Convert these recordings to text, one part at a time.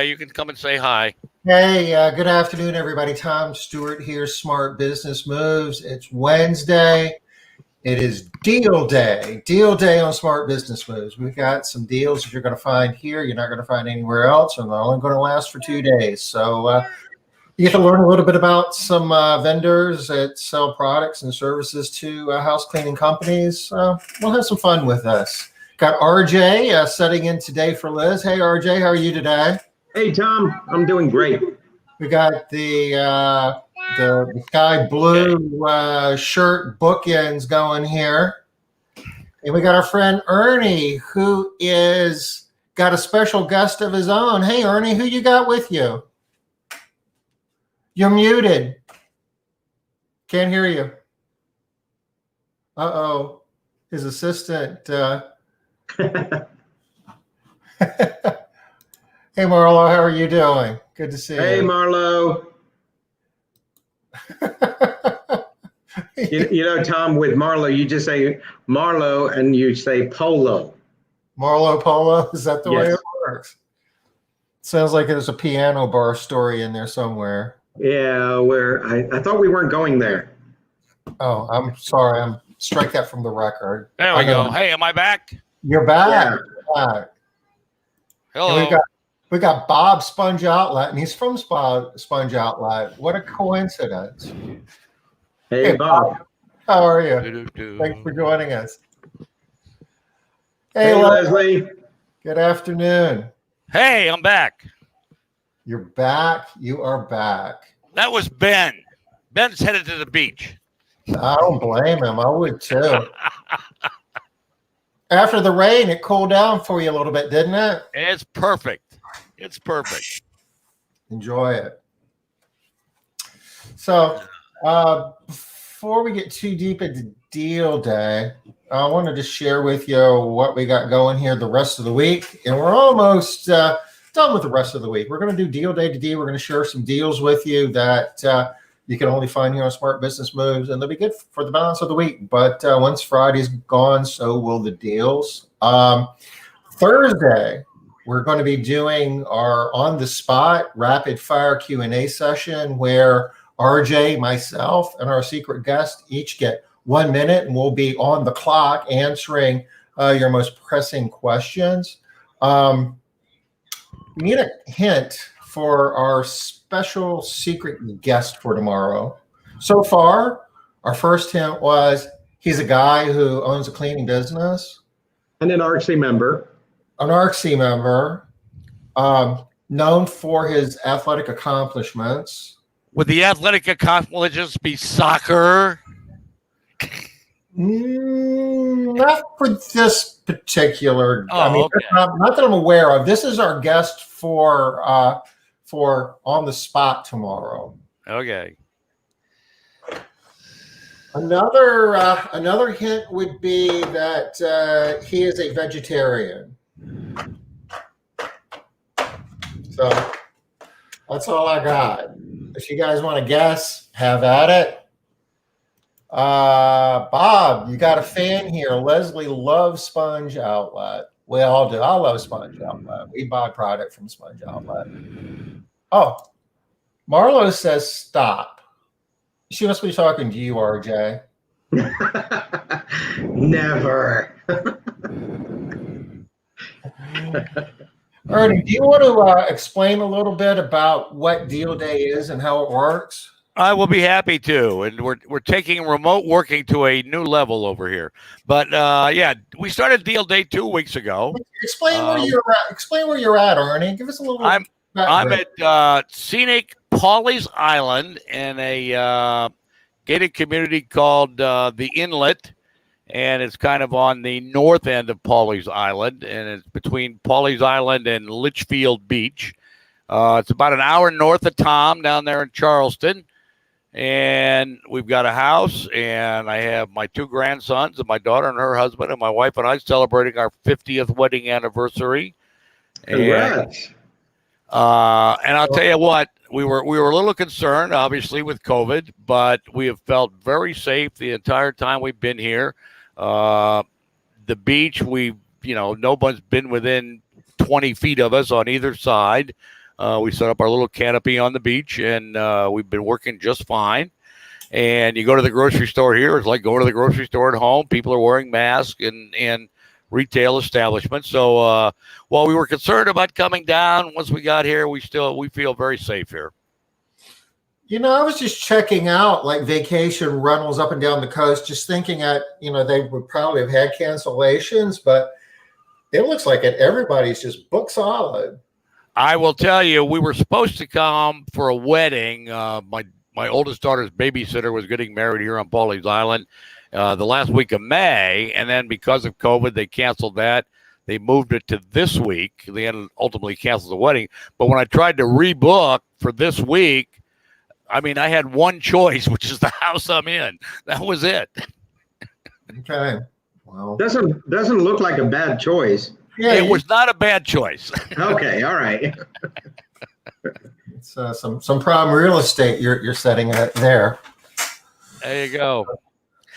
You can come and say hi. Hey, good afternoon, everybody. Tom Stewart here, Smart Business Moves. It's Wednesday. It is deal day. Deal day on Smart Business Moves. We've got some deals that you're going to find here. You're not going to find anywhere else, and they're only going to last for 2 days. So you get to learn a little bit about some vendors that sell products and services to house cleaning companies. We'll have some fun with this. Got RJ setting in today for Liz. Hey, RJ, how are you today? Hey, Tom, I'm doing great. We got the sky blue shirt bookends going here. And we got our friend Ernie, who is got a special guest of his own. Hey, Ernie, who you got with you? You're muted. Can't hear you. Uh-oh. His assistant. Hey, Marlo, how are you doing? Good to see you. Hey, Marlo. you know, Tom, with Marlo, you just say Marlo and you say Polo. Marlo Polo? Is that the way Yes. it works? Sounds like there's a piano bar story in there somewhere. Yeah, where I thought we weren't going there. Oh, I'm sorry. I'm strike that from the record. There we go. Hey, am I back? You're back. Yeah. You're back. Hello. And we got Bob Sponge Outlet, and he's from Sponge Outlet. What a coincidence. Hey, Bob. How are you? Do-do-do. Thanks for joining us. Hey, Leslie. Good afternoon. Hey, I'm back. You're back. You are back. That was Ben. Ben's headed to the beach. I don't blame him. I would too. After the rain, it cooled down for you a little bit, didn't it? It's perfect. It's perfect. Enjoy it. So, before we get too deep into deal day, I wanted to share with you what we got going here the rest of the week. And we're almost done with the rest of the week. We're going to do deal day today. We're going to share some deals with you that you can only find here on Smart Business Moves, and they'll be good for the balance of the week. But once Friday's gone, so will the deals. Thursday, we're going to be doing our on-the-spot rapid-fire Q&A session where RJ, myself, and our secret guest each get 1 minute, and we'll be on the clock answering your most pressing questions. We need a hint for our special secret guest for tomorrow. So far, our first hint was he's a guy who owns a cleaning business. And an ARCSI member. An ARCSI member, known for his athletic accomplishments. Would the athletic accomplishments be soccer? Not for this particular. Oh, I mean, okay. not that I'm aware of. This is our guest for on the spot tomorrow. Okay. Another hint would be that he is a vegetarian. So that's all I got. If you guys want to guess, have at it. Bob, you got a fan here. Leslie loves Sponge Outlet. We all do. I love Sponge Outlet. We buy product from Sponge Outlet. Oh, Marlo says stop. She must be talking to you, RJ. Never. Ernie, do you want to explain a little bit about what Deal Day is and how it works? I will be happy to, and we're taking remote working to a new level over here. But yeah, we started Deal Day 2 weeks ago. Explain where you're at. Explain where you're at, Ernie. Give us a little. I'm at scenic Pawleys Island in a gated community called the Inlet, and it's kind of on the north end of Pawleys Island, and it's between Pawleys Island and Litchfield Beach. It's about an hour north of Tom, down there in Charleston. And we've got a house, and I have my 2 grandsons and my daughter and her husband, and my wife and I celebrating our 50th wedding anniversary. Congrats. And I'll tell you what, we were a little concerned, obviously, with COVID, but we have felt very safe the entire time we've been here. The beach, no one's been within 20 feet of us on either side. We set up our little canopy on the beach, and we've been working just fine. And you go to the grocery store here, it's like going to the grocery store at home. People are wearing masks and retail establishments. So while we were concerned about coming down, once we got here, we feel very safe here. I was just checking out like vacation rentals up and down the coast, just thinking they would probably have had cancellations, but it looks like everybody's just booked solid. I will tell you, we were supposed to come for a wedding. My oldest daughter's babysitter was getting married here on Pawleys Island the last week of May, and then because of COVID, they canceled that. They moved it to this week. They ultimately canceled the wedding. But when I tried to rebook for this week, I mean, I had one choice, which is the house I'm in. That was it. Okay. Well, doesn't look like a bad choice. Yeah, it was not a bad choice. Okay, all right. It's some prime real estate you're setting at there. There you go.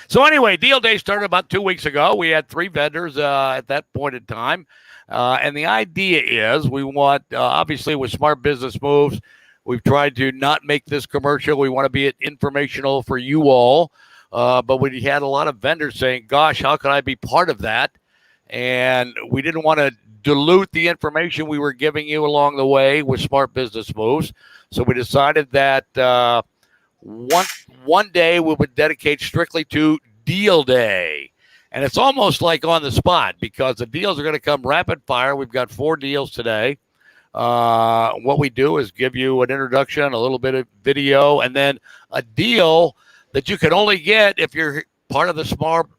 So anyway, Deal Day started about 2 weeks ago. We had 3 vendors at that point in time. And the idea is we want, obviously with Smart Business Moves, we've tried to not make this commercial. We want to be informational for you all. But we had a lot of vendors saying, gosh, how can I be part of that? And we didn't want to dilute the information we were giving you along the way with Smart Business Moves. So we decided that one day we would dedicate strictly to Deal Day. And it's almost like on the spot because the deals are going to come rapid fire. We've got 4 deals today. What we do is give you an introduction, a little bit of video, and then a deal that you can only get if you're part of the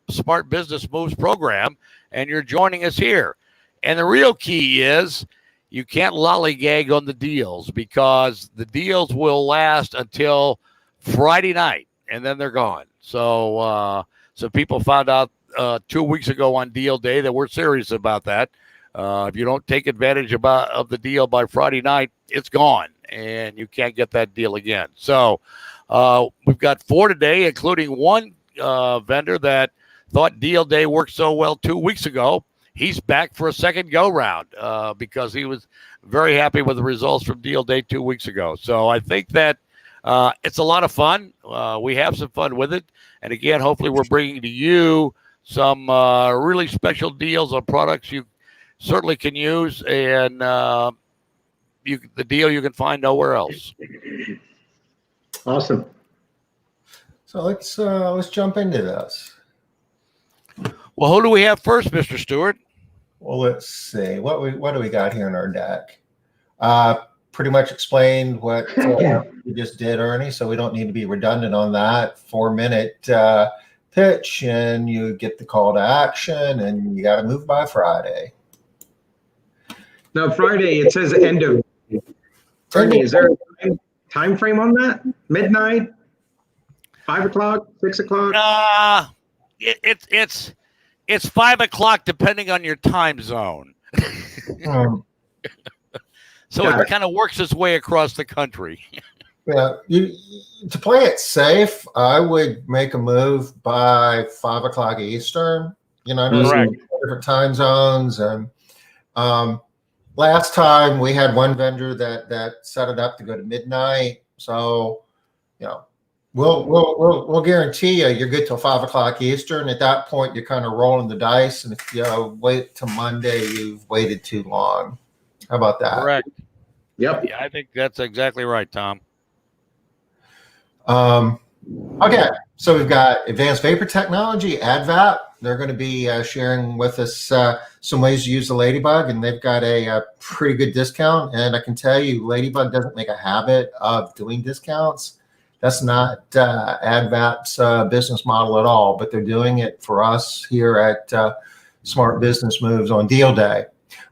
Smart Business Moves program and you're joining us here. And the real key is you can't lollygag on the deals because the deals will last until Friday night, and then they're gone. So people found out 2 weeks ago on Deal Day that we're serious about that. If you don't take advantage of the deal by Friday night, it's gone, and you can't get that deal again. So we've got 4 today, including one vendor that thought Deal Day worked so well 2 weeks ago. He's back for a second go-round because he was very happy with the results from Deal Day 2 weeks ago. So I think that it's a lot of fun. We have some fun with it. And again, hopefully we're bringing to you some really special deals on products you certainly can use, and the deal you can find nowhere else. Awesome. So let's jump into this. Well, who do we have first, Mr. Stewart? Well, let's see. What do we got here in our deck? Pretty much explained what we just did, Ernie, so we don't need to be redundant on that. 4-minute pitch, and you get the call to action, and you got to move by Friday. Now, Friday, it says end of. Ernie, is there a time frame on that? Midnight? 5 o'clock? 6 o'clock? It's 5 o'clock depending on your time zone. So it kind of works its way across the country. Yeah, to play it safe, I would make a move by 5 o'clock Eastern. I know some different time zones, and last time we had one vendor that set it up to go to midnight. So, we'll guarantee you're good till 5 o'clock Eastern. At that point, you're kind of rolling the dice, and if you wait till Monday, you've waited too long. How about that? Correct. Yep. Yeah, I think that's exactly right, Tom. Okay, so we've got Advanced Vapor Technology, AdVap. They're going to be sharing with us some ways to use the Ladybug, and they've got a pretty good discount. And I can tell you, Ladybug doesn't make a habit of doing discounts. That's not AdVap's business model at all, but they're doing it for us here at Smart Business Moves on Deal Day.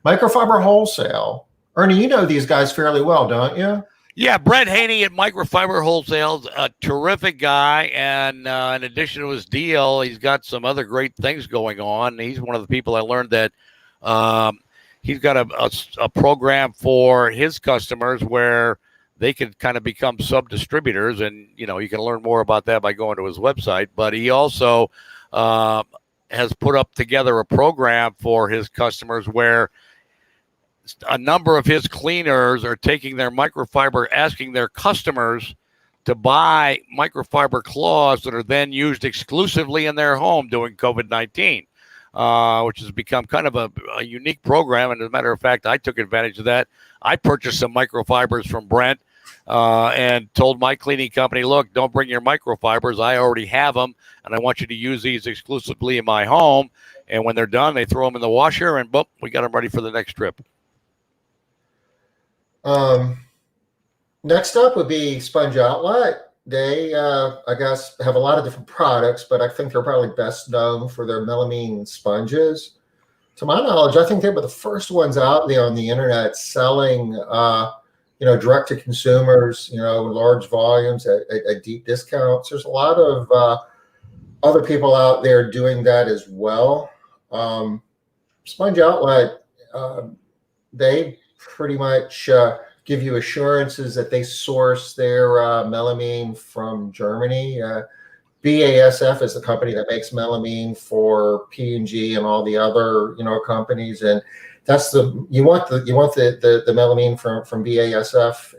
Microfiber Wholesale. Ernie, you know these guys fairly well, don't you? Yeah, Brett Haney at Microfiber Wholesale, a terrific guy. And in addition to his deal, he's got some other great things going on. He's one of the people I learned that he's got a program for his customers where they can kind of become sub-distributors. And, you can learn more about that by going to his website. But he also has put up together a program for his customers where a number of his cleaners are taking their microfiber, asking their customers to buy microfiber cloths that are then used exclusively in their home during COVID-19, which has become kind of a unique program. And as a matter of fact, I took advantage of that. I purchased some microfibers from Brent and told my cleaning company, look, don't bring your microfibers. I already have them, and I want you to use these exclusively in my home. And when they're done, they throw them in the washer, and boom, we got them ready for the next trip. Next up would be Sponge Outlet. They, I guess, have a lot of different products, but I think they're probably best known for their melamine sponges. To my knowledge, I think they were the first ones out there on the internet selling, direct to consumers, large volumes at deep discounts. There's a lot of other people out there doing that as well. Sponge Outlet, they pretty much give you assurances that they source their melamine from Germany. BASF is the company that makes melamine for P&G and all the other companies, and that's you want the melamine from BASF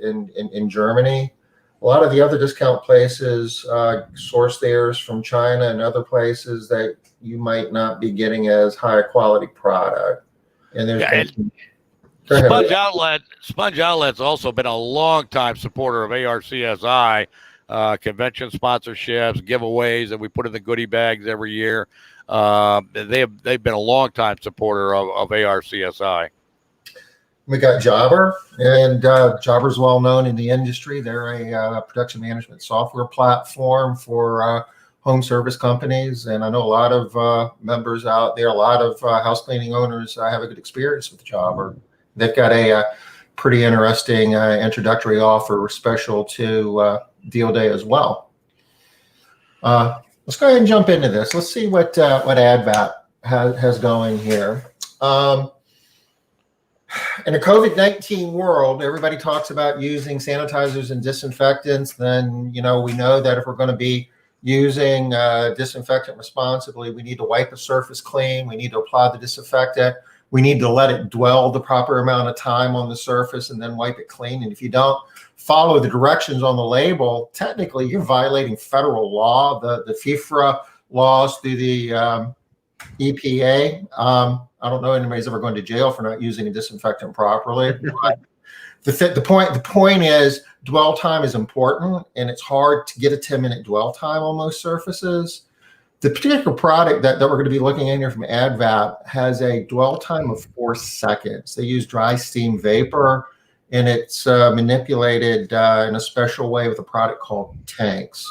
in Germany. A lot of the other discount places source theirs from China and other places that you might not be getting as high a quality product. And there's Sponge Outlet's also been a long time supporter of ARCSI, convention sponsorships, giveaways that we put in the goodie bags every year. They've been a long time supporter of ARCSI. We got Jobber, and Jobber's well known in the industry. They're a production management software platform for home service companies, and I know a lot of members out there, a lot of house cleaning owners have a good experience with Jobber. They've got a pretty interesting introductory offer special to Deal Day as well. Let's go ahead and jump into this. Let's see what AdVap has going here. In a COVID-19 world, everybody talks about using sanitizers and disinfectants. Then, we know that if we're going to be using disinfectant responsibly, we need to wipe a surface clean. We need to apply the disinfectant. We need to let it dwell the proper amount of time on the surface and then wipe it clean. And if you don't follow the directions on the label, technically you're violating federal law, the FIFRA laws through the EPA. I don't know anybody's ever going to jail for not using a disinfectant properly. But the point is dwell time is important, and it's hard to get a 10-minute dwell time on most surfaces. The particular product that we're going to be looking at here from AdVap has a dwell time of 4 seconds. They use dry steam vapor, and it's manipulated in a special way with a product called tanks.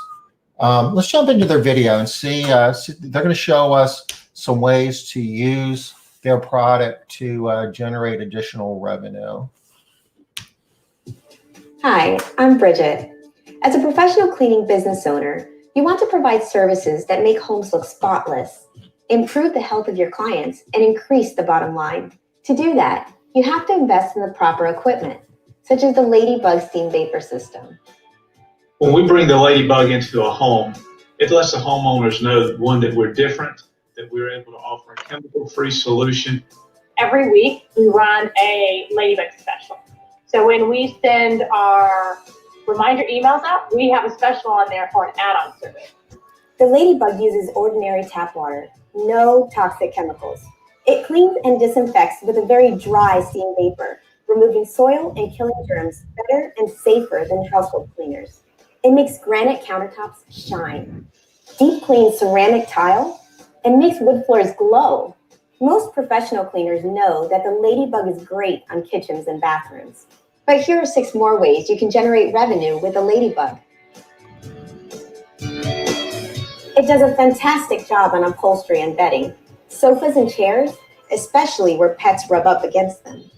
Let's jump into their video and see. They're going to show us some ways to use their product to generate additional revenue. Hi, I'm Bridget. As a professional cleaning business owner, you want to provide services that make homes look spotless, improve the health of your clients, and increase the bottom line. To do that, you have to invest in the proper equipment, such as the Ladybug Steam Vapor System. When we bring the Ladybug into a home, it lets the homeowners know, one, that we're different, that we're able to offer a chemical-free solution. Every week, we run a Ladybug special. So when we send our reminder emails out, we have a special on there for an add-on service. The Ladybug uses ordinary tap water, no toxic chemicals. It cleans and disinfects with a very dry steam vapor, removing soil and killing germs better and safer than household cleaners. It makes granite countertops shine, deep cleans ceramic tile, and makes wood floors glow. Most professional cleaners know that the Ladybug is great on kitchens and bathrooms. But here are 6 more ways you can generate revenue with a Ladybug. It does a fantastic job on upholstery and bedding, sofas and chairs, especially where pets rub up against them.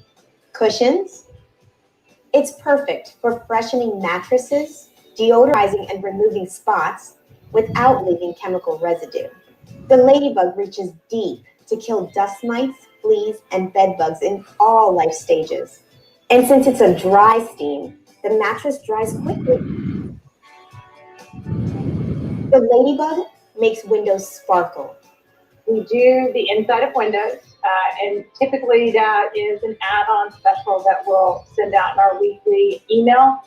Cushions. It's perfect for freshening mattresses, deodorizing and removing spots without leaving chemical residue. The Ladybug reaches deep to kill dust mites, fleas, and bed bugs in all life stages. And since it's a dry steam, the mattress dries quickly. The Ladybug makes windows sparkle. We do the inside of windows. And typically that is an add-on special that we'll send out in our weekly email.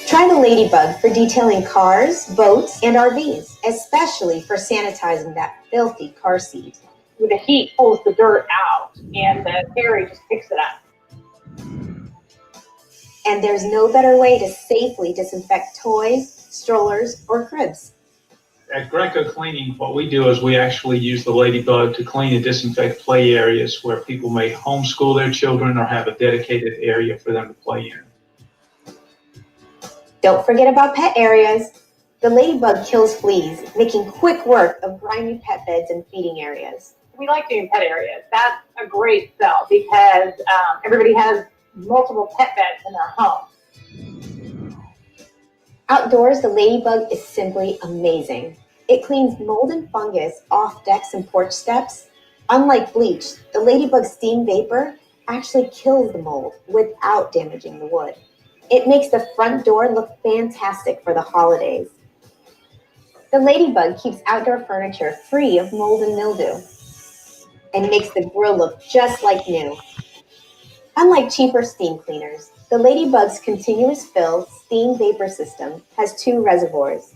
Try the Ladybug for detailing cars, boats, and RVs, especially for sanitizing that filthy car seat. The heat pulls the dirt out and the Terry just picks it up. And there's no better way to safely disinfect toys, strollers, or cribs. At Greco Cleaning, what we do is we actually use the Ladybug to clean and disinfect play areas where people may homeschool their children or have a dedicated area for them to play in. Don't forget about pet areas. The Ladybug kills fleas, making quick work of grimy pet beds and feeding areas. We like doing pet areas. That's a great sell because everybody has multiple pet beds in their home. Outdoors, the Ladybug is simply amazing. It cleans mold and fungus off decks and porch steps. Unlike bleach, the Ladybug steam vapor actually kills the mold without damaging the wood. It makes the front door look fantastic for the holidays. The Ladybug keeps outdoor furniture free of mold and mildew and makes the grill look just like new. Unlike cheaper steam cleaners, the Ladybug's continuous fill steam vapor system has 2 reservoirs.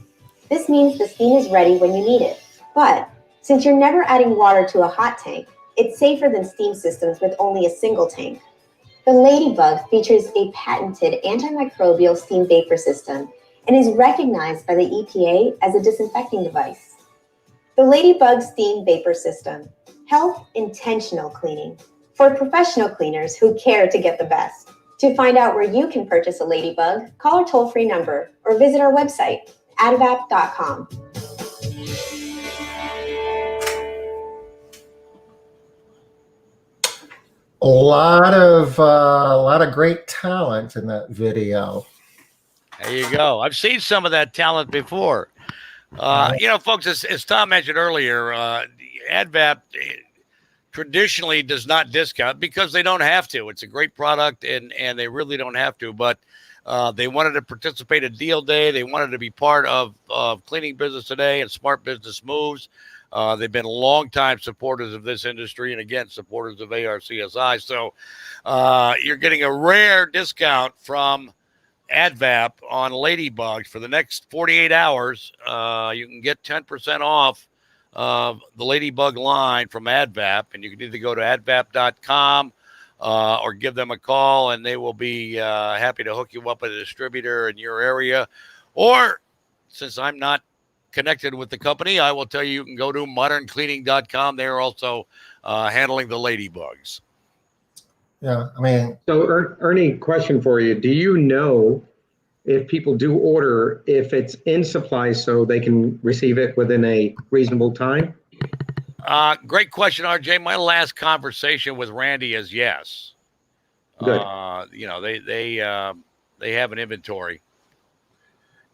This means the steam is ready when you need it. But since you're never adding water to a hot tank, it's safer than steam systems with only a single tank. The Ladybug features a patented antimicrobial steam vapor system and is recognized by the EPA as a disinfecting device. The Ladybug Steam Vapor System, health intentional cleaning for professional cleaners who care to get the best. To find out where you can purchase a Ladybug, call our toll-free number or visit our website, advap.com. A lot of great talent in that video. There you go. I've seen some of that talent before. You know, folks, as Tom mentioned earlier, AdVap traditionally does not discount because they don't have to. It's a great product, and they really don't have to. But they wanted to participate in Deal Day. They wanted to be part of Cleaning Business Today and Smart Business Moves. They've been longtime supporters of this industry and, again, supporters of ARCSI. So you're getting a rare discount from AdVap on Ladybugs for the next 48 hours. You can get 10% off the Ladybug line from AdVap, and you can either go to advap.com or give them a call, and they will be happy to hook you up with a distributor in your area. Or, since I'm not connected with the company, I will tell you can go to moderncleaning.com. They're also handling the Ladybugs. Yeah, I mean. So Ernie, question for you. Do you know if people do order, if it's in supply so they can receive it within a reasonable time? Great question, RJ. My last conversation with Randy is yes. Good. You know, they have an inventory.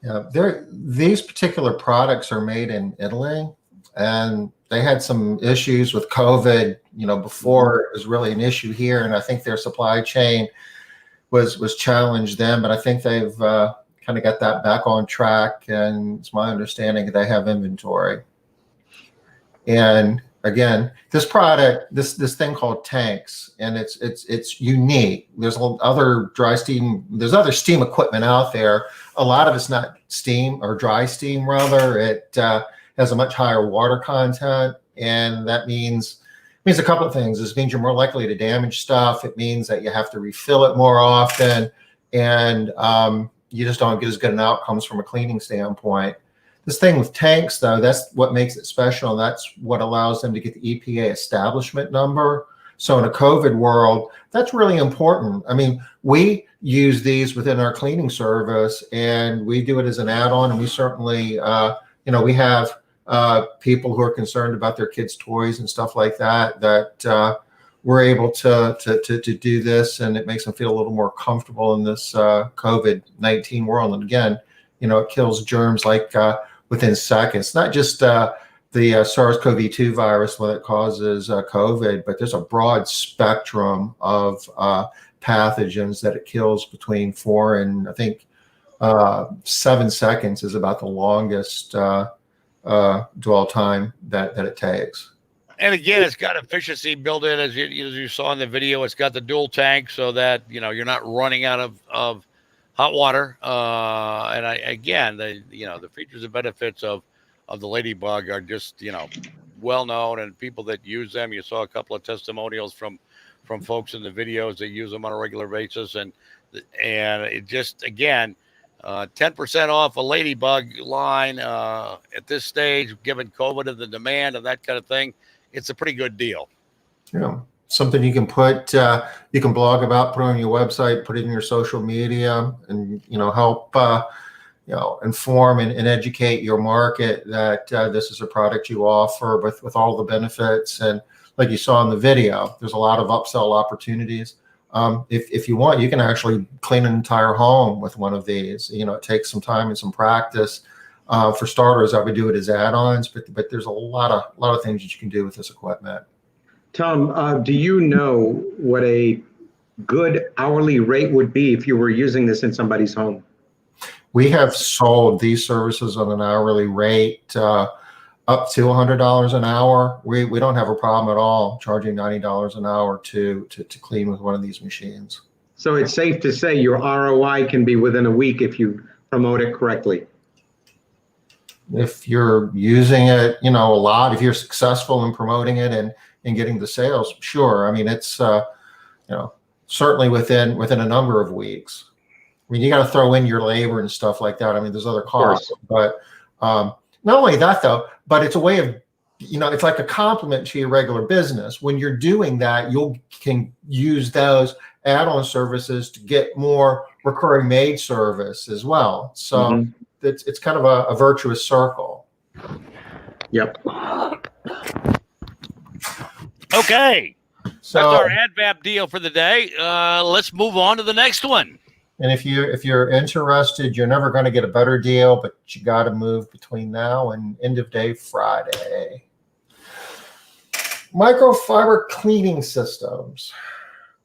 Yeah, these particular products are made in Italy, and they had some issues with COVID, you know, before it was really an issue here. And I think their supply chain was challenged then, but I think they've kind of got that back on track. And it's my understanding that they have inventory. And again, this product, this thing called tanks, and it's unique. There's other there's other steam equipment out there. A lot of it's not steam or dry steam, rather. It has a much higher water content, and that means a couple of things. This means you're more likely to damage stuff. It means that you have to refill it more often, and you just don't get as good an outcomes from a cleaning standpoint. This thing with tanks, though, that's what makes it special. And that's what allows them to get the EPA establishment number. So in a COVID world, that's really important. I mean, we use these within our cleaning service, and we do it as an add-on. And we certainly, you know, we have people who are concerned about their kids' toys and stuff like that, that we're able to do this, and it makes them feel a little more comfortable in this COVID-19 world. And again, you know, it kills germs like within seconds. Not just the SARS-CoV-2 virus that causes COVID, but there's a broad spectrum of pathogens that it kills between 4 and I think 7 seconds is about the longest dwell time that it takes. And again, it's got efficiency built in, as you saw in the video. It's got the dual tank, so that you're not running out of hot water. And again, the features and benefits of the Ladybug are just well known, and people that use them. You saw a couple of testimonials from folks in the videos that use them on a regular basis, and it just, again, 10% off a Ladybug line at this stage, given COVID and the demand and that kind of thing. It's a pretty good deal. Yeah, something you can put, you can blog about, put on your website, put it in your social media, and help inform and educate your market that this is a product you offer with all the benefits. And like you saw in the video, there's a lot of upsell opportunities. If you want, you can actually clean an entire home with one of these. It takes some time and some practice. For starters, I would do it as add-ons, but there's a lot of things that you can do with this equipment. Tom, do you know what a good hourly rate would be if you were using this in somebody's home? We have sold these services on an hourly rate up to $100 an hour. We don't have a problem at all charging $90 an hour to clean with one of these machines. So it's safe to say your ROI can be within a week if you promote it correctly. If you're using it, a lot, if you're successful in promoting it and getting the sales, sure. I mean, it's, certainly within a number of weeks. I mean, you got to throw in your labor and stuff like that. I mean, there's other costs, but not only that though, but it's a way of, it's like a complement to your regular business. When you're doing that, can use those add-on services to get more recurring maid service as well. So it's kind of a virtuous circle. Yep. Okay. So that's our AdVap deal for the day. Let's move on to the next one. And if you're interested, you're never going to get a better deal, but you got to move between now and end of day Friday. Microfiber cleaning systems.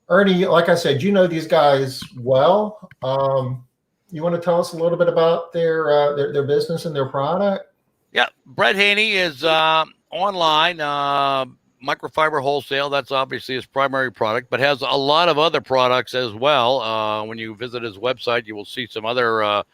Ernie, like I said, you know these guys well. You want to tell us a little bit about their business and their product? Yeah, Brett Haney is online. Microfiber Wholesale, that's obviously his primary product, but has a lot of other products as well. When you visit his website, you will see some other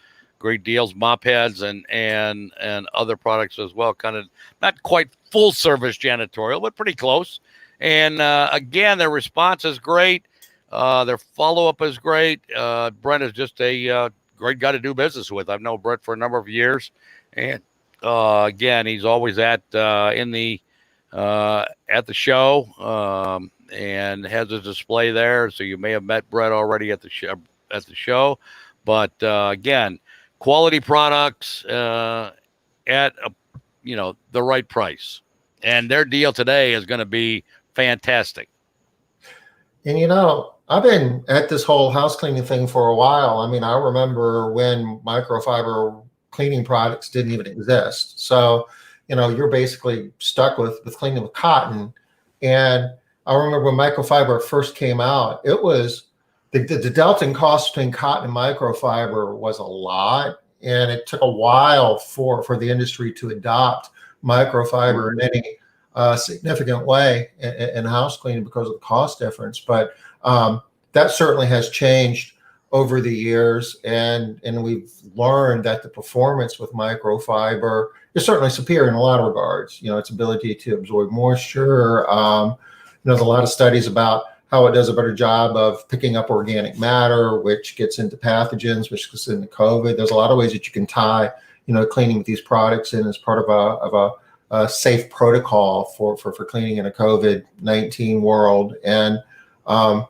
great deals, mop heads and other products as well. Kind of not quite full service janitorial, but pretty close. And again, their response is great. Their follow-up is great. Brent is just a great guy to do business with. I've known Brett for a number of years. And again, he's always at the show and has a display there. So you may have met Brett already at the show. But again, quality products at the right price. And their deal today is going to be fantastic. And I've been at this whole house cleaning thing for a while. I mean, I remember when microfiber cleaning products didn't even exist. So, you're basically stuck with cleaning with cotton. And I remember when microfiber first came out, it was the delta in cost between cotton and microfiber was a lot. And it took a while for the industry to adopt microfiber in any significant way in house cleaning because of the cost difference. But that certainly has changed over the years, and we've learned that the performance with microfiber is certainly superior in a lot of regards. Its ability to absorb moisture. There's a lot of studies about how it does a better job of picking up organic matter, which gets into pathogens, which gets into COVID. There's a lot of ways that you can tie, cleaning with these products in as part of a safe protocol for cleaning in a COVID-19 world. And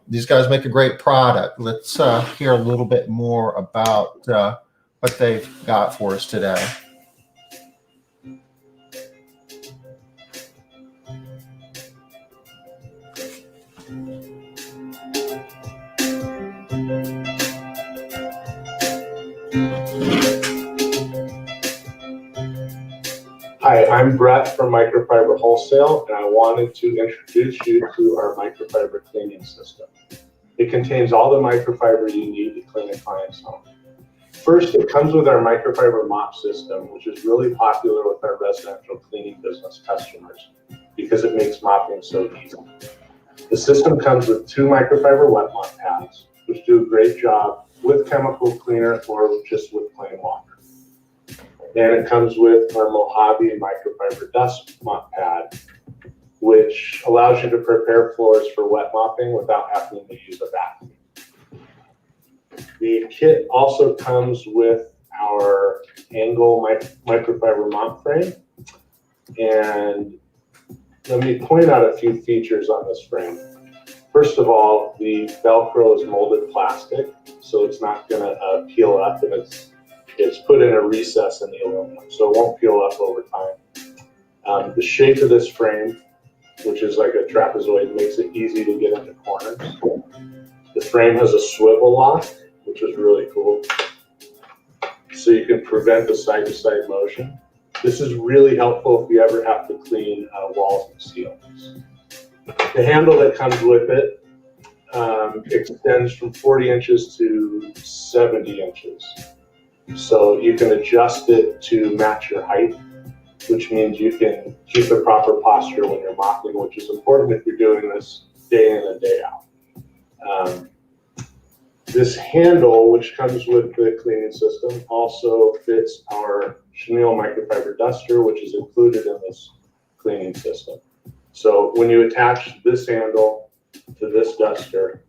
these guys make a great product. Let's hear a little bit more about what they've got for us today. Hi, I'm Brett from Microfiber Wholesale, and I wanted to introduce you to our microfiber cleaning system. It contains all the microfiber you need to clean a client's home. First, it comes with our Microfiber Mop System, which is really popular with our residential cleaning business customers. because it makes mopping so easy. The system comes with 2 microfiber wet mop pads, which do a great job with chemical cleaner or just with plain water. And it comes with our Mojave Microfiber Dust Mop Pad, which allows you to prepare floors for wet mopping without having to use a vacuum. The kit also comes with our angle microfiber mop frame. And let me point out a few features on this frame. First of all, the Velcro is molded plastic, so it's not going to peel up, and it's put in a recess in the aluminum, so it won't peel up over time. The shape of this frame, which is like a trapezoid, makes it easy to get into corners. The frame has a swivel lock, which is really cool, so you can prevent the side-to-side motion. This is really helpful if you ever have to clean walls and ceilings. The handle that comes with it extends from 40 inches to 70 inches. So you can adjust it to match your height, which means you can keep the proper posture when you're mopping, which is important if you're doing this day in and day out. This handle, which comes with the cleaning system, also fits our Chenille microfiber duster, which is included in this cleaning system. So when you attach this handle to this duster,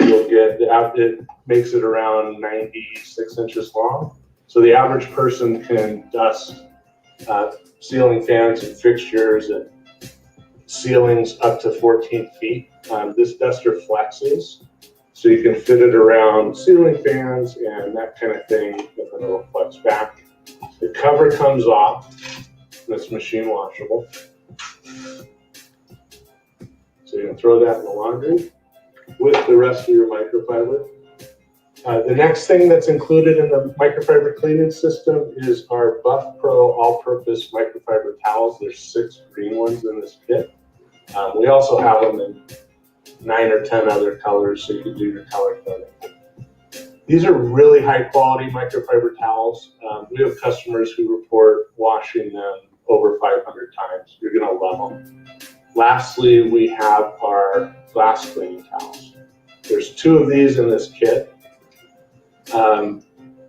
you'll get, it makes it around 96 inches long. So the average person can dust ceiling fans and fixtures and ceilings up to 14 feet. This duster flexes, so you can fit it around ceiling fans and that kind of thing, and then it'll flex back. The cover comes off, and it's machine washable. So you can throw that in the laundry with the rest of your microfiber. The next thing that's included in the microfiber cleaning system is our Buff Pro all-purpose microfiber towels. There's 6 green ones in this kit. We also have them in 9 or 10 other colors, so you can do your color coding. These are really high quality microfiber towels. We have customers who report washing them over 500 times. You're gonna love them. Lastly, we have our glass cleaning towels. There's 2 of these in this kit.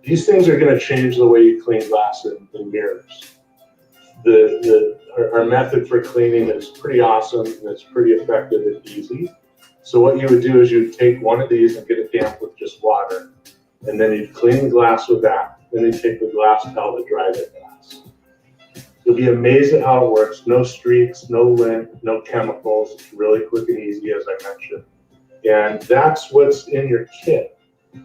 These things are gonna change the way you clean glass in mirrors. Our method for cleaning is pretty awesome, and it's pretty effective and easy. So what you would do is you'd take one of these and get it damp with just water, and then you'd clean the glass with that. Then you'd take the glass towel to dry the glass. You'll be amazed at how it works. No streaks, no lint, no chemicals. It's really quick and easy, as I mentioned. And that's what's in your kit.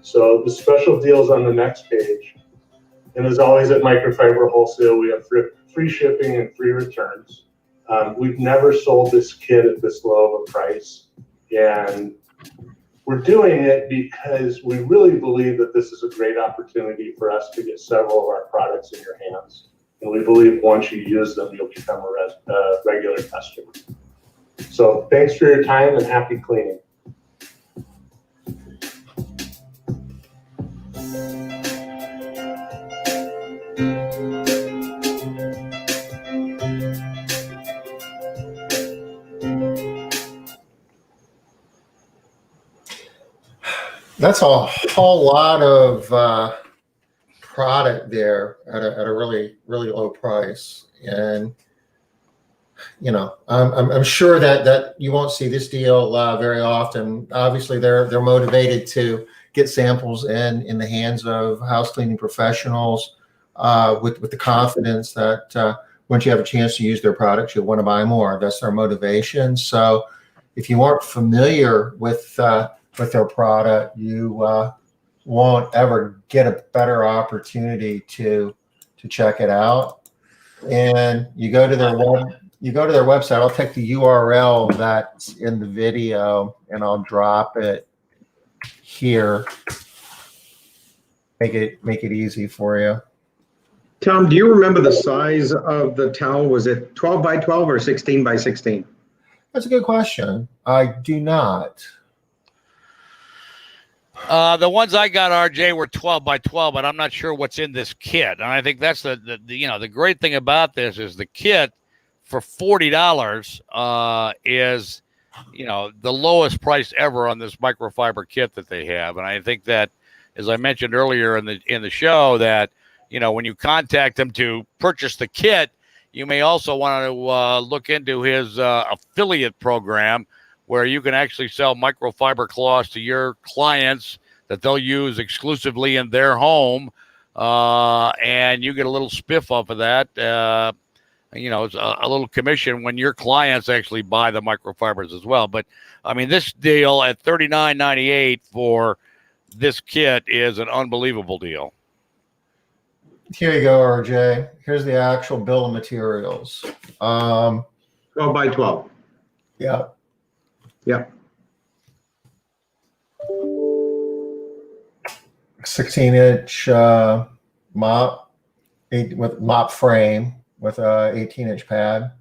So the special deals on the next page. And as always at Microfiber Wholesale, we have free shipping and free returns. We've never sold this kit at this low of a price. And we're doing it because we really believe that this is a great opportunity for us to get several of our products in your hands. And we believe once you use them, you'll become a regular customer. So thanks for your time and happy cleaning. That's a whole lot of product there at a really, really low price. And, you know, I'm sure that you won't see this deal very often. Obviously, they're motivated to get samples in the hands of house cleaning professionals with the confidence that once you have a chance to use their products, you'll want to buy more. That's their motivation. So if you aren't familiar with their product, you won't ever get a better opportunity to check it out. And you go to their website. I'll take the URL that's in the video and I'll drop it here. Make it easy for you. Tom, do you remember the size of the towel? Was it 12 by 12 or 16 by 16? That's a good question. I do not. The ones I got, RJ, were 12 by 12, but I'm not sure what's in this kit. And I think that's the great thing about this is the kit for $40 is, the lowest price ever on this microfiber kit that they have. And I think that, as I mentioned earlier in the show, that, when you contact them to purchase the kit, you may also want to look into his affiliate program, where you can actually sell microfiber cloths to your clients that they'll use exclusively in their home, and you get a little spiff off of that. It's a little commission when your clients actually buy the microfibers as well. But I mean, this deal at $39.98 for this kit is an unbelievable deal. Here you go, RJ. Here's the actual bill of materials. 12 by 12. Yeah. Yep. 16-inch mop with mop frame with a 18-inch pad.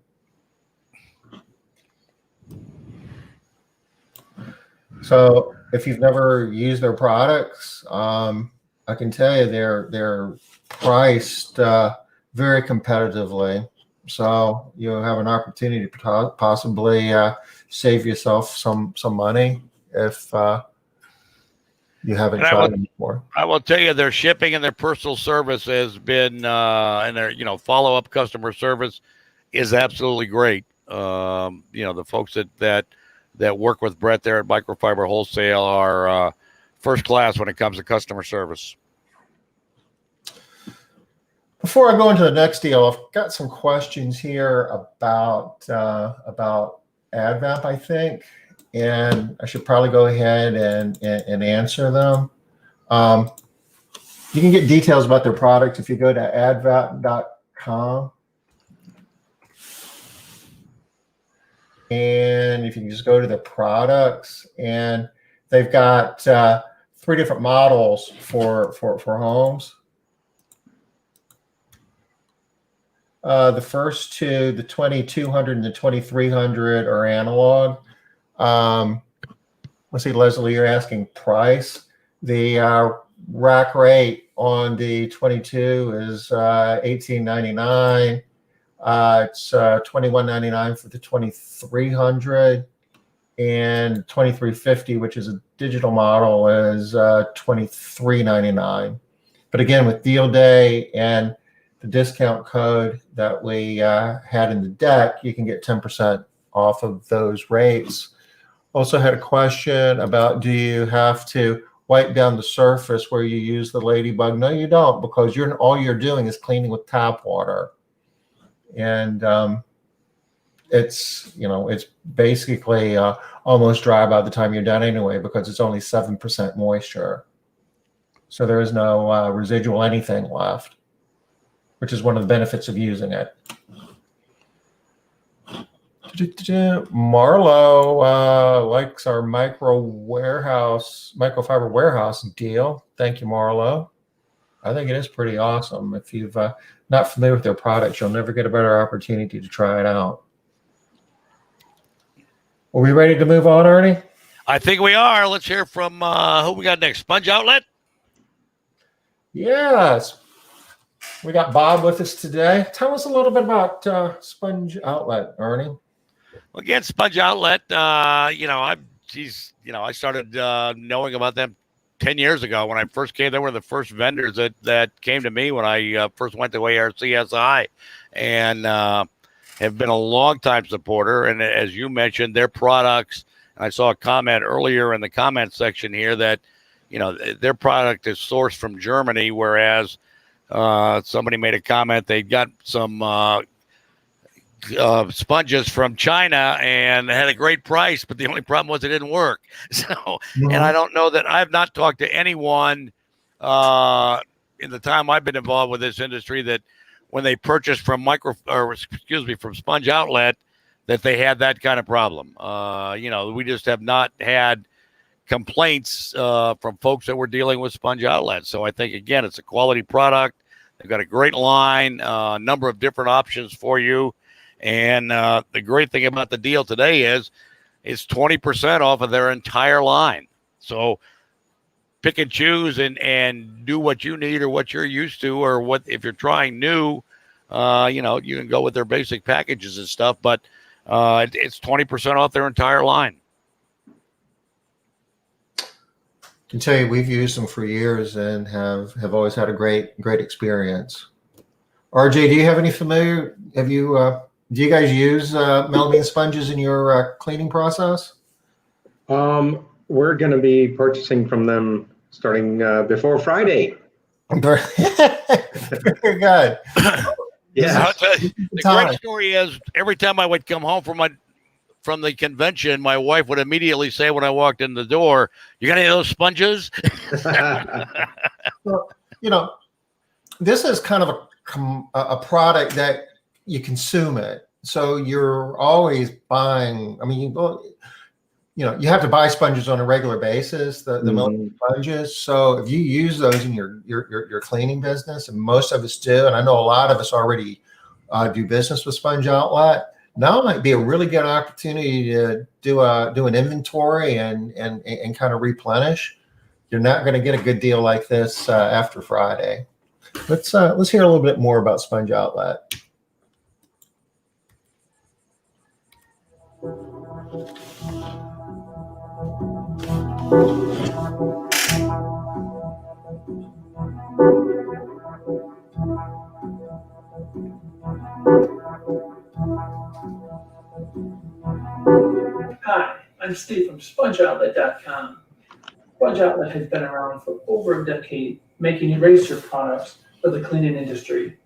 So if you've never used their products, I can tell you they're priced very competitively. So you have an opportunity to possibly save yourself some money if you haven't tried them before. I will tell you, their shipping and their personal service has been, and their follow-up customer service is absolutely great. The folks that work with Brett there at Microfiber Wholesale are first class when it comes to customer service. Before I go into the next deal, I've got some questions here about AdVamp, I think, and I should probably go ahead and answer them. You can get details about their product if you go to advamp.com. And if you just go to the products, and they've got 3 different models for homes. The first two, the 2200 and the 2300, are analog. Let's see, Leslie, you're asking price. The rack rate on the 22 is $18.99. It's $21.99 for the 2300, and 2350, which is a digital model, is $23.99. But again, with deal day and the discount code that we had in the deck, you can get 10% off of those rates. Also had a question about, do you have to wipe down the surface where you use the ladybug? No, you don't, because all you're doing is cleaning with tap water. And it's basically almost dry by the time you're done anyway, because it's only 7% moisture. So there is no residual anything left, which is one of the benefits of using it. Marlo likes our microfiber warehouse deal. Thank you, Marlo. I think it is pretty awesome. If you've not familiar with their products, you'll never get a better opportunity to try it out. Are we ready to move on, Ernie? I think we are. Let's hear from who we got next. Sponge Outlet? Yes. We got Bob with us today. Tell us a little bit about Sponge Outlet, Ernie. Well, again, Sponge Outlet, I started knowing about them 10 years ago when I first came. They were the first vendors that came to me when I first went to ARCSI, and have been a long-time supporter. And as you mentioned, their products, and I saw a comment earlier in the comment section here that, their product is sourced from Germany, whereas somebody made a comment they got some sponges from China and had a great price, but the only problem was it didn't work. So, and I don't know that I've not talked to anyone in the time I've been involved with this industry that when they purchased from from Sponge Outlet, that they had that kind of problem. We just have not had complaints from folks that were dealing with Sponge Outlet. So I think, again, it's a quality product. They've got a great line, a number of different options for you. And the great thing about the deal today is it's 20% off of their entire line. So pick and choose and do what you need or what you're used to, or what, if you're trying new, you can go with their basic packages and stuff, but it's 20% off their entire line. I can tell you we've used them for years and have always had a great experience. RJ, do you have any familiar? Do you guys use melamine sponges in your cleaning process? We're going to be purchasing from them starting before Friday. Very good. Yeah. I'll tell you, the great story is every time I would come home from the convention, my wife would immediately say when I walked in the door, "You got any of those sponges?" Well, this is kind of a product that you consume it. So you're always buying. I mean, you have to buy sponges on a regular basis, the melamine sponges. So if you use those in your cleaning business, and most of us do, and I know a lot of us already do business with Sponge Outlet, now might be a really good opportunity to do an inventory and kind of replenish. You're not going to get a good deal like this after Friday. Let's hear a little bit more about Sponge Outlet. Hi, I'm Steve from SpongeOutlet.com. Sponge Outlet has been around for over a decade, making eraser products for the cleaning industry.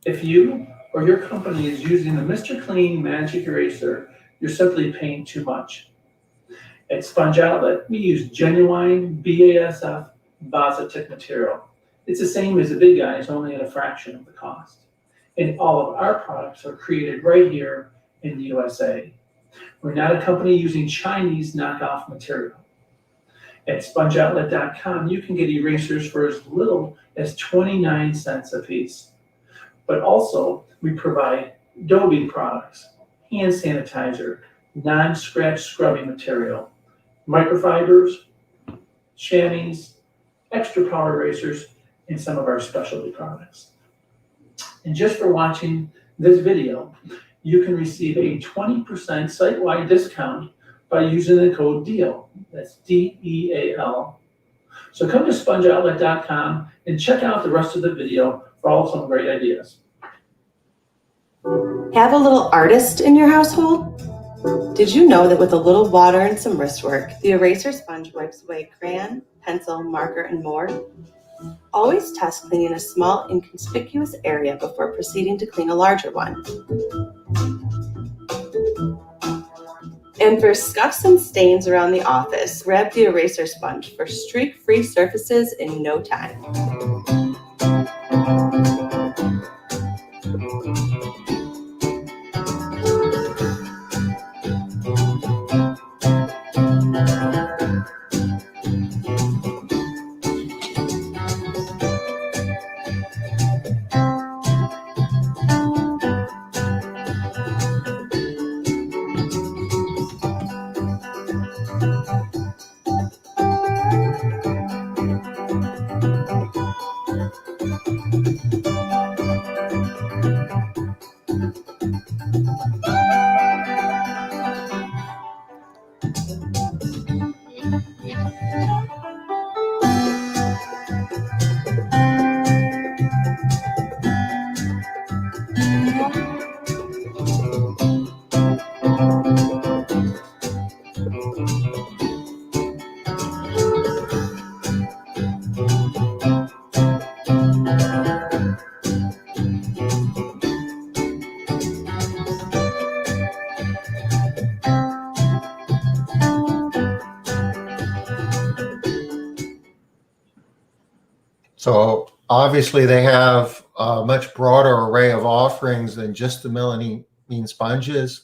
If you or your company is using the Mr. Clean Magic Eraser, you're simply paying too much. At Sponge Outlet, we use genuine BASF Vasatic material. It's the same as the big guys, only at a fraction of the cost. And all of our products are created right here in the USA. We're not a company using Chinese knockoff material. At SpongeOutlet.com, you can get erasers for as little as 29 cents a piece. But also, we provide Dobie products, hand sanitizer, non-scratch scrubbing material, microfibers, chamois, extra power erasers, and some of our specialty products. And just for watching this video, you can receive a 20% site-wide discount by using the code DEAL. That's DEAL. So come to SpongeOutlet.com and check out the rest of the video for all some great ideas. Have a little artist in your household? Did you know that with a little water and some wrist work, the eraser sponge wipes away crayon, pencil, marker, and more? Always test cleaning a small, inconspicuous area before proceeding to clean a larger one. And for scuffs and stains around the office, grab the eraser sponge for streak-free surfaces in no time. So obviously they have a much broader array of offerings than just the melamine sponges.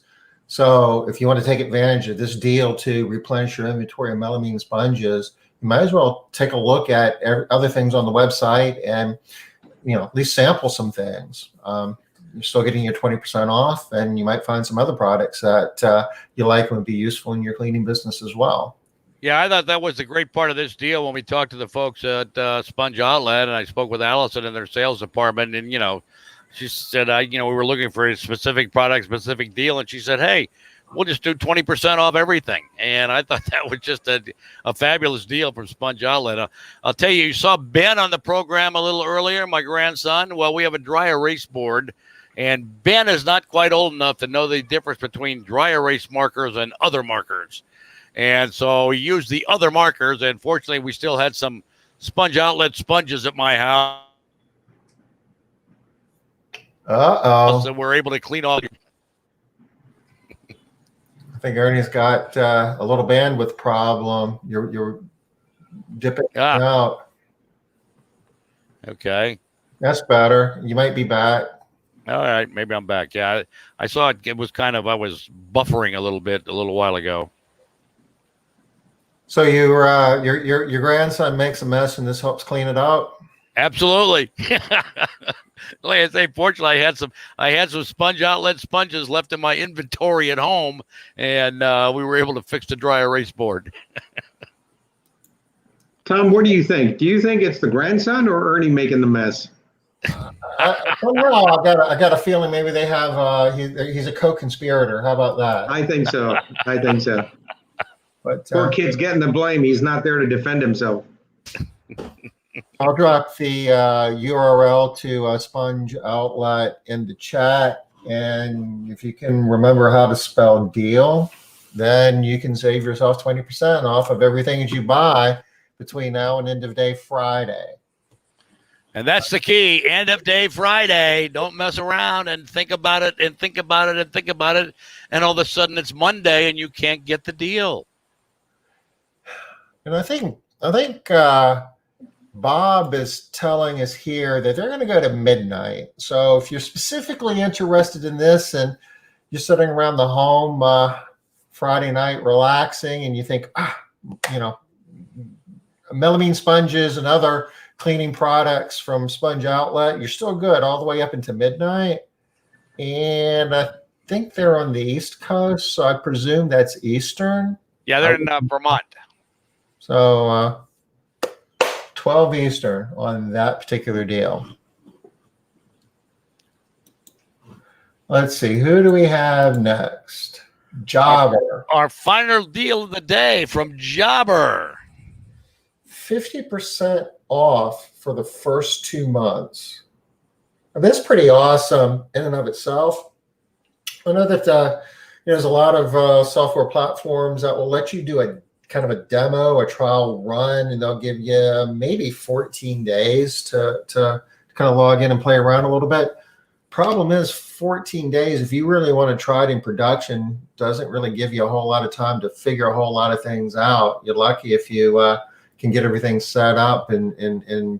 So if you want to take advantage of this deal to replenish your inventory of melamine sponges, you might as well take a look at other things on the website and, at least sample some things. You're still getting your 20% off, and you might find some other products that you like and would be useful in your cleaning business as well. Yeah, I thought that was the great part of this deal when we talked to the folks at Sponge Outlet, and I spoke with Allison in their sales department, and she said, we were looking for a specific product, specific deal, and she said, hey, we'll just do 20% off everything. And I thought that was just a fabulous deal from Sponge Outlet. I'll tell you, you saw Ben on the program a little earlier, my grandson. Well, we have a dry erase board, and Ben is not quite old enough to know the difference between dry erase markers and other markers. And so he used the other markers, and fortunately, we still had some Sponge Outlet sponges at my house. So we're able to clean all. I think Ernie's got a little bandwidth problem. You're dipping out. Okay. That's better. You might be back. All right, maybe I'm back. Yeah, I saw it. It was I was buffering a little bit a little while ago. So your grandson makes a mess, and this helps clean it out? Absolutely. Like I say, fortunately, I had some Sponge Outlet sponges left in my inventory at home, and we were able to fix the dry erase board. Tom, what do you think? Do you think it's the grandson or Ernie making the mess? I don't know. I got a feeling maybe they have. He's a co-conspirator. How about that? I think so. But poor kid's getting the blame. He's not there to defend himself. I'll drop the URL to Sponge Outlet in the chat, and if you can remember how to spell deal, then you can save yourself 20% off of everything that you buy between now and end of day Friday. And that's the key. End of day Friday. Don't mess around and think about it and think about it and think about it. And all of a sudden it's Monday and you can't get the deal. And I think Bob is telling us here that they're going to go to midnight. So if you're specifically interested in this and you're sitting around the home Friday night relaxing and you think, melamine sponges and other cleaning products from Sponge Outlet, you're still good all the way up into midnight. And I think they're on the East Coast, so I presume that's Eastern. Yeah, they're in Vermont. So 12 Eastern on that particular deal. Let's see, who do we have next? Jobber. Our final deal of the day from Jobber. 50% off for the first 2 months. And that's pretty awesome in and of itself. I know that there's a lot of software platforms that will let you do a kind of a demo, a trial run, and they'll give you maybe 14 days to kind of log in and play around a little bit. Problem is 14 days, if you really want to try it in production, doesn't really give you a whole lot of time to figure a whole lot of things out. You're lucky if you can get everything set up and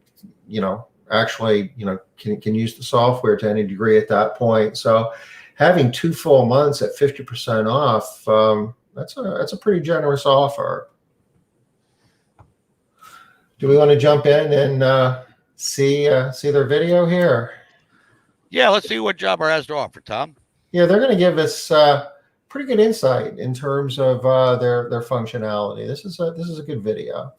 actually can use the software to any degree at that point. So having 2 full months at 50% off, that's a pretty generous offer. Do we want to jump in and see their video here? Yeah, let's see what Jobber has to offer, Tom. Yeah, they're going to give us pretty good insight in terms of their functionality. This is a good video.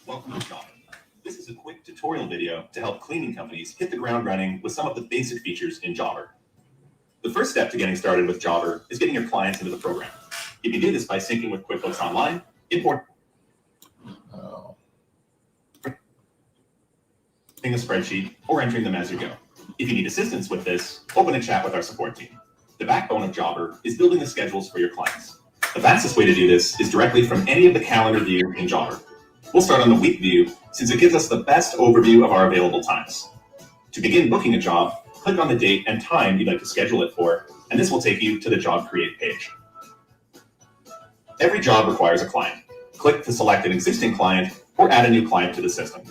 Welcome to Jobber. This is a quick tutorial video to help cleaning companies hit the ground running with some of the basic features in Jobber. The first step to getting started with Jobber is getting your clients into the program. You can do this by syncing with QuickBooks Online, importing a spreadsheet, or entering them as you go. If you need assistance with this, open a chat with our support team. The backbone of Jobber is building the schedules for your clients. The fastest way to do this is directly from any of the calendar view in Jobber. We'll start on the week view since it gives us the best overview of our available times. To begin booking a job, click on the date and time you'd like to schedule it for, and this will take you to the Job Create page. Every job requires a client. Click to select an existing client or add a new client to the system.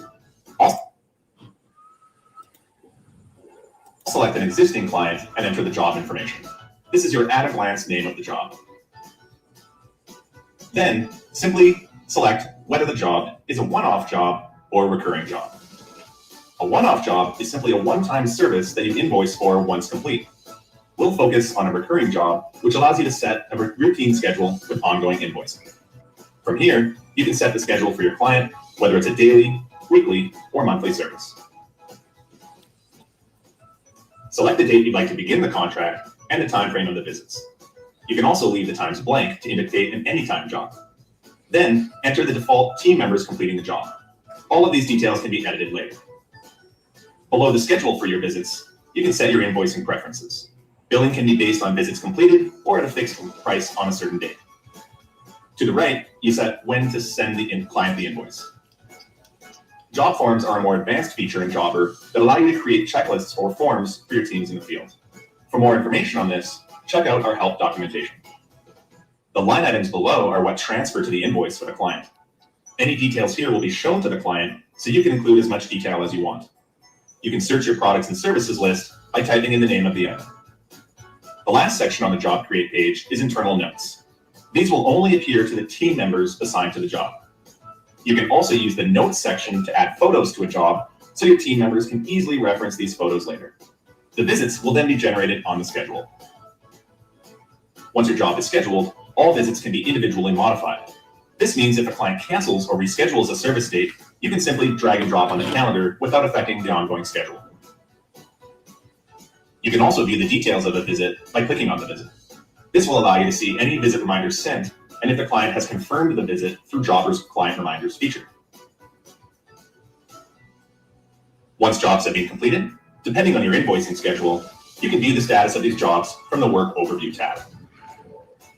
Also, select an existing client and enter the job information. This is your at-a-glance name of the job. Then, simply select whether the job is a one-off job or a recurring job. A one-off job is simply a one-time service that you invoice for once complete. we'll focus on a recurring job, which allows you to set a routine schedule with ongoing invoicing. From here, you can set the schedule for your client, whether it's a daily, weekly, or monthly service. Select the date you'd like to begin the contract and the time frame of the visits. You can also leave the times blank to indicate an anytime job. Then enter the default team members completing the job. All of these details can be edited later. Below the schedule for your visits, you can set your invoicing preferences. Billing can be based on visits completed or at a fixed price on a certain date. To the right, you set when to send the client the invoice. Job forms are a more advanced feature in Jobber that allow you to create checklists or forms for your teams in the field. For more information on this, check out our help documentation. The line items below are what transfer to the invoice for the client. Any details here will be shown to the client, so you can include as much detail as you want. You can search your products and services list by typing in the name of the item. The last section on the job create page is internal notes. These will only appear to the team members assigned to the job. You can also use the notes section to add photos to a job, so your team members can easily reference these photos later. The visits will then be generated on the schedule. Once your job is scheduled, all visits can be individually modified. This means if a client cancels or reschedules a service date, you can simply drag and drop on the calendar without affecting the ongoing schedule. You can also view the details of the visit by clicking on the visit. This will allow you to see any visit reminders sent and if the client has confirmed the visit through Jobber's Client Reminders feature. Once jobs have been completed, depending on your invoicing schedule, you can view the status of these jobs from the Work Overview tab.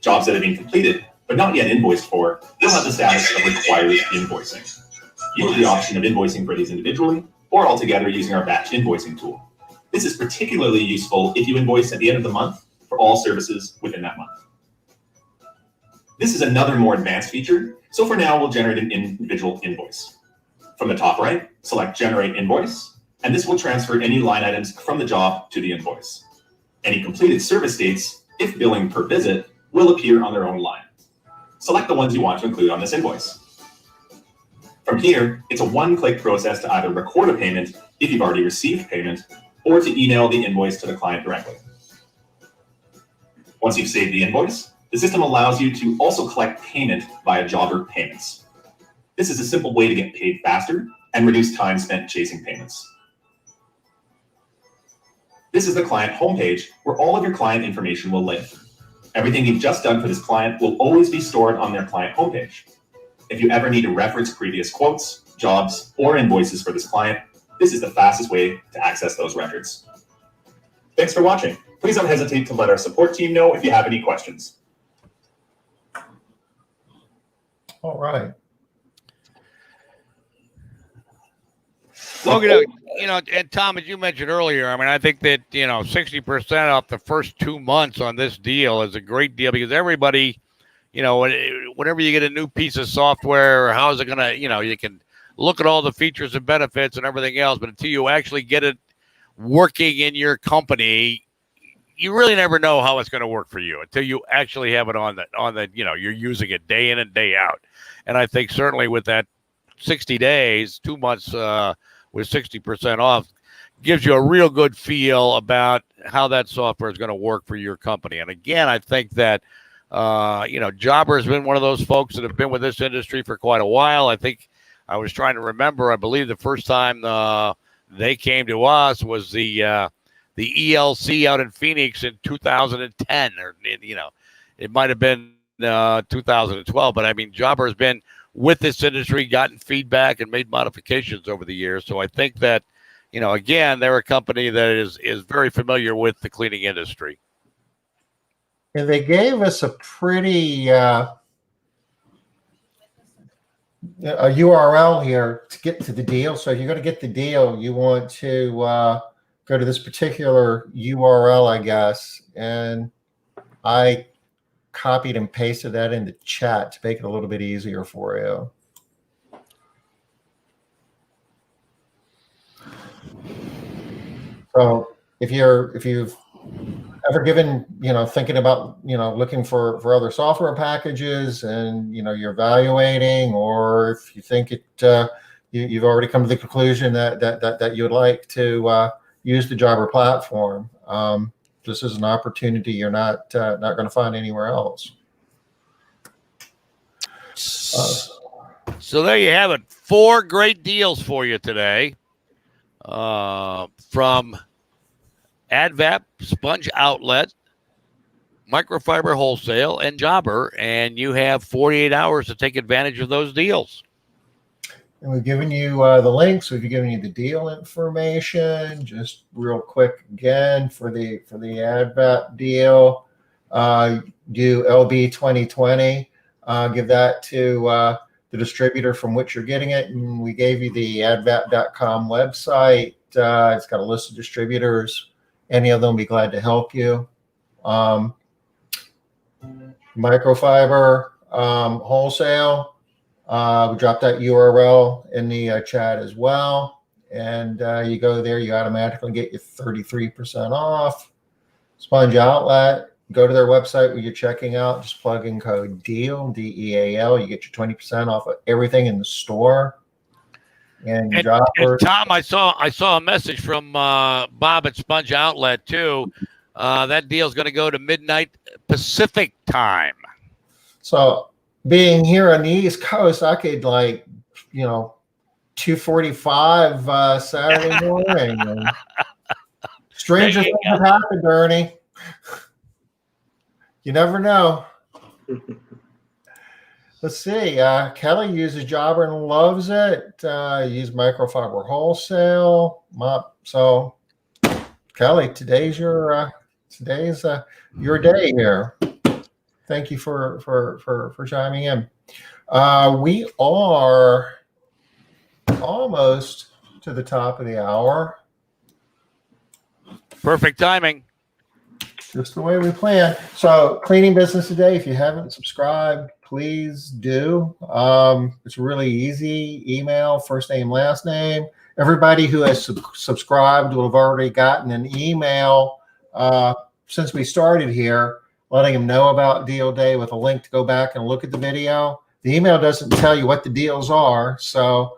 Jobs that have been completed but not yet invoiced for will have the status of required invoicing. You have the option of invoicing for these individually or altogether using our batch invoicing tool. This is particularly useful if you invoice at the end of the month for all services within that month. This is another more advanced feature, so for now we'll generate an individual invoice. From the top right, select Generate Invoice, and this will transfer any line items from the job to the invoice. Any completed service dates, if billing per visit, will appear on their own line. Select the ones you want to include on this invoice. From here, it's a one-click process to either record a payment if you've already received payment, or to email the invoice to the client directly. Once you've saved the invoice, the system allows you to also collect payment via Jobber Payments. This is a simple way to get paid faster and reduce time spent chasing payments. This is the client homepage where all of your client information will live. Everything you've just done for this client will always be stored on their client homepage. If you ever need to reference previous quotes, jobs, or invoices for this client, this is the fastest way to access those records. Thanks for watching. Please don't hesitate to let our support team know if you have any questions. All right. Well, and Tom, as you mentioned earlier, I mean, I think that, 60% off the first 2 months on this deal is a great deal because everybody, whenever you get a new piece of software, how is it going to, you can look at all the features and benefits and everything else, but until you actually get it working in your company, you really never know how it's going to work for you until you actually have it on the, you're using it day in and day out. And I think certainly with that 60 days, 2 months, with 60% off gives you a real good feel about how that software is going to work for your company. And again, I think that, Jobber has been one of those folks that have been with this industry for quite a while. I think I was trying to remember, I believe the first time they came to us was the ELC out in Phoenix in 2010, or, it might've been 2012, but I mean, Jobber has been with this industry, gotten feedback and made modifications over the years. So I think that, again, they're a company that is very familiar with the cleaning industry. And they gave us a pretty a URL here to get to the deal. So if you're going to get the deal, you want to go to this particular URL, I guess. And I copied and pasted that in the chat to make it a little bit easier for you. So if you've ever given, thinking about, looking for other software packages and, you're evaluating, or if you think you've already come to the conclusion that you would like to use the Jobber platform, this is an opportunity you're not going to find anywhere else. So there you have it. 4 great deals for you today from Advap, Sponge Outlet, Microfiber Wholesale, and Jobber, and you have 48 hours to take advantage of those deals. And we've given you the links. We've given you the deal information. Just real quick again for the Advap deal, do LB 2020. Give that to the distributor from which you're getting it, and we gave you the advap.com website. It's got a list of distributors. Any of them will be glad to help you. Microfiber Wholesale. We dropped that URL in the chat as well. And you go there, you automatically get your 33% off. Sponge Outlet, go to their website when you're checking out, just plug in code DEAL, DEAL. You get your 20% off of everything in the store. And Tom, I saw a message from Bob at Sponge Outlet too. That deal is going to go to midnight Pacific time. So being here on the East Coast, I could 2:45 Saturday morning. Stranger things have happened, Ernie. You never know. Let's see. Kelly uses Jobber and loves it. Use Microfiber Wholesale. So, Kelly, today's your day here. Thank you for chiming in. We are almost to the top of the hour. Perfect timing. Just the way we plan. So, cleaning business today. If you haven't subscribed, please do. It's really easy. Email, first name, last name. Everybody who has subscribed will have already gotten an email since we started here, letting them know about Deal Day with a link to go back and look at the video. The email doesn't tell you what the deals are. So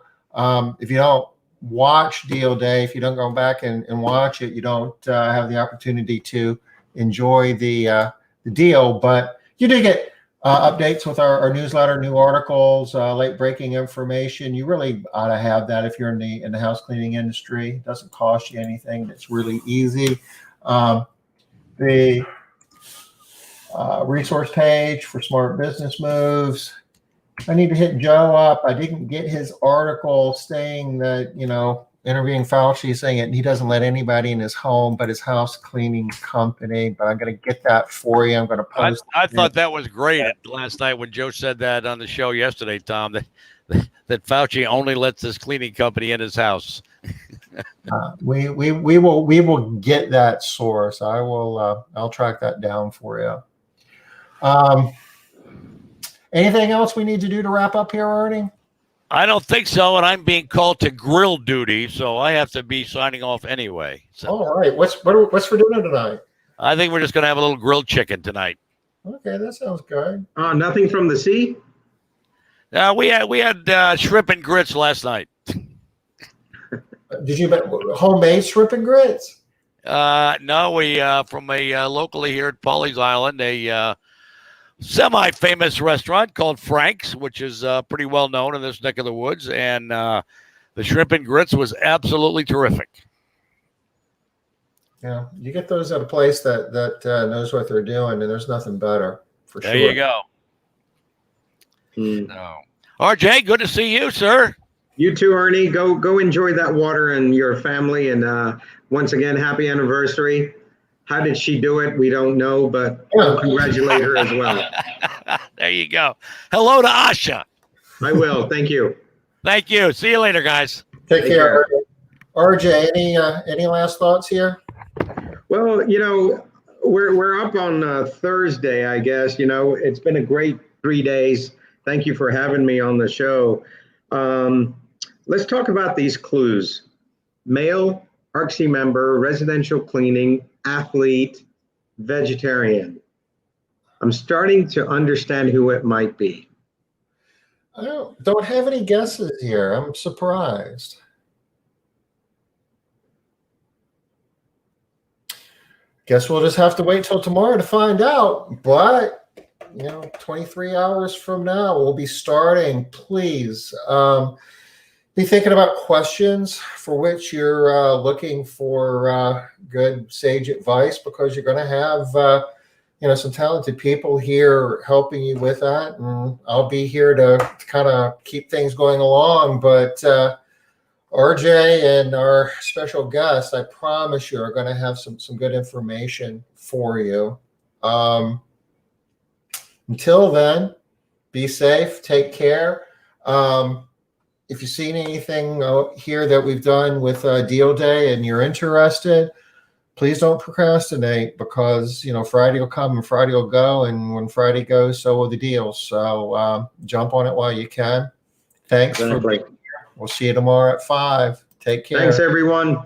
if you don't watch Deal Day, if you don't go back and watch it, you don't have the opportunity to enjoy the deal. But you do get updates with our newsletter, new articles, late breaking information. You really ought to have that if you're in the house cleaning industry. It doesn't cost you anything. It's really easy. The resource page for smart business moves. I need to hit Joe up. I didn't get his article saying that, interviewing Fauci, saying it. He doesn't let anybody in his home but his house cleaning company. But I'm going to get that for you. I'm going to post. I thought that was great last night when Joe said that on the show yesterday, Tom, that Fauci only lets this cleaning company in his house. We will get that source. I'll track that down for you. Anything else we need to do to wrap up here, Ernie? I don't think so, and I'm being called to grill duty, so I have to be signing off anyway. So. All right. What's for dinner tonight? I think we're just going to have a little grilled chicken tonight. Okay, that sounds good. Nothing from the sea? We had shrimp and grits last night. Did you make homemade shrimp and grits? No, we from a locally here at Pawleys Island, a semi-famous restaurant called Frank's, which is pretty well known in this neck of the woods, and the shrimp and grits was absolutely terrific. Yeah, you get those at a place that knows what they're doing, and there's nothing better for sure. There you go. So, RJ, good to see you, sir. You too, Ernie. Go enjoy that water and your family. And once again, happy anniversary. How did she do it? We don't know, but we'll congratulate her as well. There you go. Hello to Asha. I will. Thank you. Thank you. See you later, guys. Take care. RJ, any last thoughts here? Well, we're up on Thursday, I guess. It's been a great 3 days. Thank you for having me on the show. Let's talk about these clues. Male, ARCSI member, residential cleaning, athlete, vegetarian. I'm starting to understand who it might be. I don't have any guesses here. I'm surprised. guess we'll just have to wait till tomorrow to find out. But 23 hours from now, we'll be starting. Please be thinking about questions for which you're looking for good sage advice, because you're going to have some talented people here helping you with that, and I'll be here to kind of keep things going along. But RJ and our special guest, I promise you, are going to have some good information for you. Until then, be safe, take care. If you've seen anything here that we've done with Deal Day and you're interested, please don't procrastinate, because Friday will come and Friday will go, and when Friday goes, so will the deals. So jump on it while you can. Thanks for being here. We'll see you tomorrow at 5. Take care. Thanks, everyone.